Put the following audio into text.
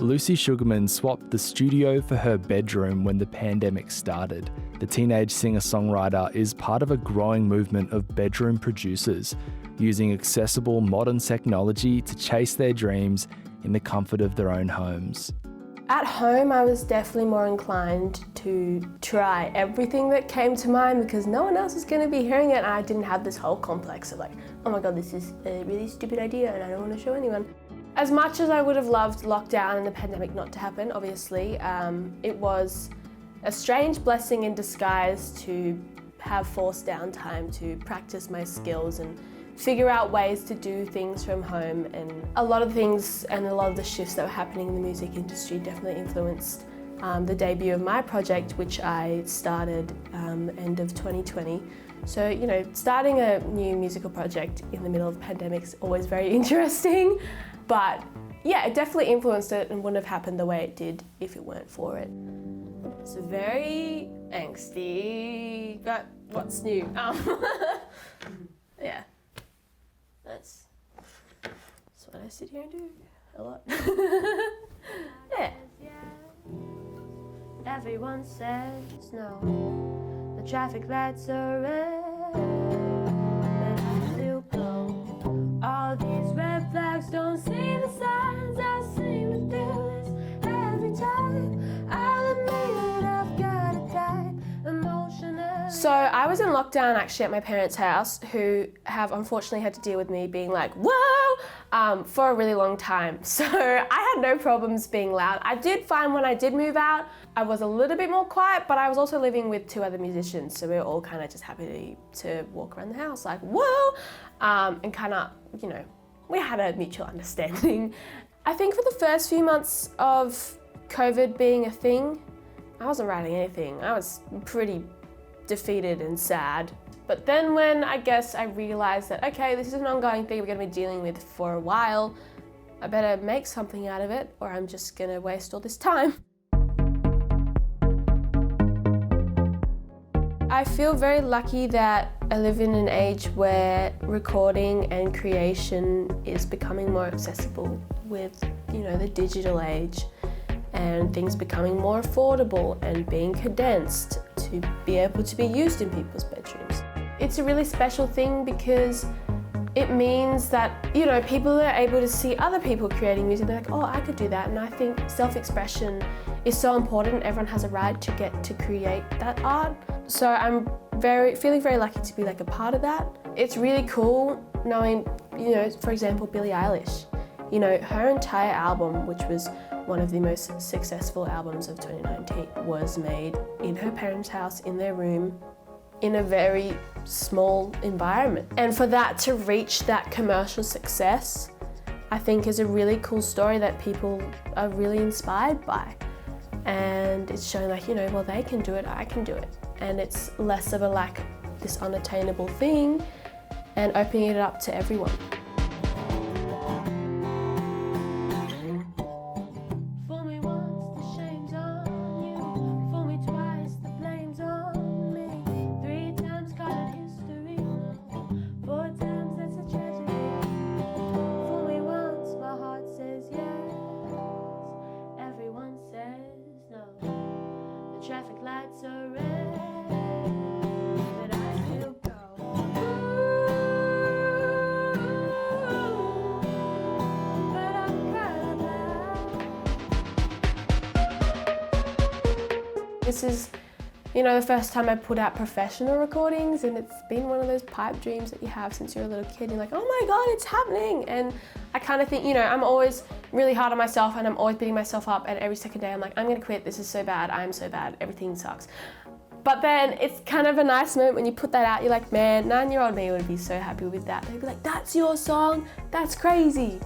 Lucy Sugerman swapped the studio for her bedroom when the pandemic started. The teenage singer-songwriter is part of a growing movement of bedroom producers using accessible modern technology to chase their dreams in the comfort of their own homes. At home, I was definitely more inclined to try everything that came to mind because no one else was going to be hearing it, and I didn't have this whole complex of like, oh my god, this is a really stupid idea and I don't want to show anyone. As much as I would have loved lockdown and the pandemic not to happen, obviously, it was a strange blessing in disguise to have forced downtime to practice my skills and figure out ways to do things from home. And a lot of things and a lot of the shifts that were happening in the music industry definitely influenced the debut of my project, which I started end of 2020. So, you know, starting a new musical project in the middle of a pandemic is always very interesting. But yeah, it definitely influenced it and wouldn't have happened the way it did if it weren't for it. It's very angsty, but what's new? Yeah, that's what I sit here and do a lot. Yeah. Everyone says no, the traffic lights are red, but I still go. All these red flags don't see the signs, I seem to do this every time. I'll admit it, I've got a type, emotional. So I was in lockdown actually at my parents' house, who have unfortunately had to deal with me being like, whoa, for a really long time. So I had no problems being loud. I did find when I did move out, I was a little bit more quiet, but I was also living with two other musicians, so we were all kind of just happy to walk around the house like, whoa, and kind of, you know, we had a mutual understanding. I think for the first few months of COVID being a thing, I wasn't writing anything. I was pretty defeated and sad. But then when I guess I realized that, okay, this is an ongoing thing we're going to be dealing with for a while, I better make something out of it or I'm just going to waste all this time. I feel very lucky that I live in an age where recording and creation is becoming more accessible with, you know, the digital age and things becoming more affordable and being condensed to be able to be used in people's bedrooms. It's a really special thing because it means that, you know, people are able to see other people creating music. They're like, oh, I could do that. And I think self-expression is so important. Everyone has a right to get to create that art. So I'm feeling very lucky to be like a part of that. It's really cool knowing, you know, for example, Billie Eilish. You know, her entire album, which was one of the most successful albums of 2019, was made in her parents' house, in their room, in a very small environment. And for that to reach that commercial success, I think is a really cool story that people are really inspired by. And it's showing like, you know, well, they can do it, I can do it. And it's less of a like this unattainable thing and opening it up to everyone. Traffic lights are red, but I still go. But I'm kind of glad. This is, you know, the first time I put out professional recordings, and it's been one of those pipe dreams that you have since you're a little kid. You're like, oh my God, it's happening. And I kind of think, you know, I'm always really hard on myself and I'm always beating myself up, and every second day I'm like, I'm gonna quit, this is so bad, I'm so bad, everything sucks. But then it's kind of a nice moment when you put that out, you're like, man, 9-year-old me would be so happy with that. They'd be like, that's your song, that's crazy.